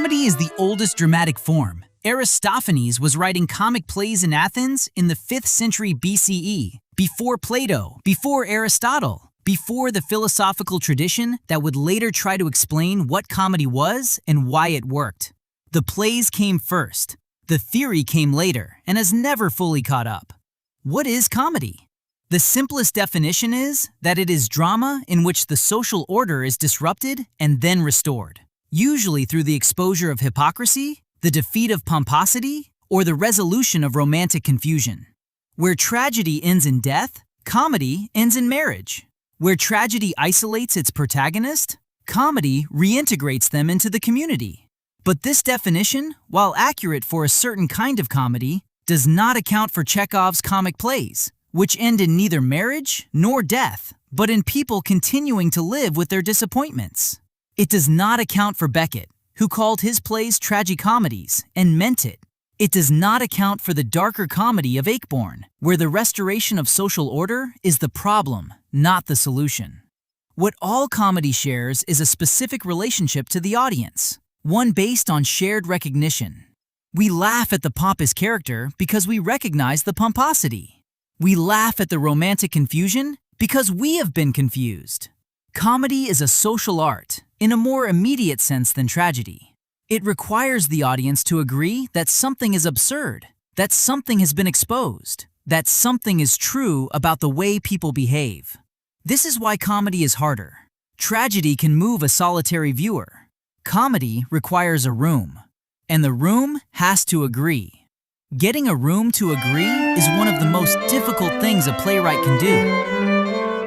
Comedy is the oldest dramatic form. Aristophanes was writing comic plays in Athens in the 5th century BCE, before Plato, before Aristotle, before the philosophical tradition that would later try to explain what comedy was and why it worked. The plays came first. The theory came later and has never fully caught up. What is comedy? The simplest definition is that it is drama in which the social order is disrupted and then restored, usually through the exposure of hypocrisy, the defeat of pomposity, or the resolution of romantic confusion. Where tragedy ends in death, comedy ends in marriage. Where tragedy isolates its protagonist, comedy reintegrates them into the community. But this definition, while accurate for a certain kind of comedy, does not account for Chekhov's comic plays, which end in neither marriage nor death, but in people continuing to live with their disappointments. It does not account for Beckett, who called his plays tragicomedies and meant it. It does not account for the darker comedy of Ayckbourn, where the restoration of social order is the problem, not the solution. What all comedy shares is a specific relationship to the audience, one based on shared recognition. We laugh at the pompous character because we recognize the pomposity. We laugh at the romantic confusion because we have been confused. Comedy is a social art, in a more immediate sense than tragedy. It requires the audience to agree that something is absurd, that something has been exposed, that something is true about the way people behave. This is why comedy is harder. Tragedy can move a solitary viewer. Comedy requires a room, and the room has to agree. Getting a room to agree is one of the most difficult things a playwright can do.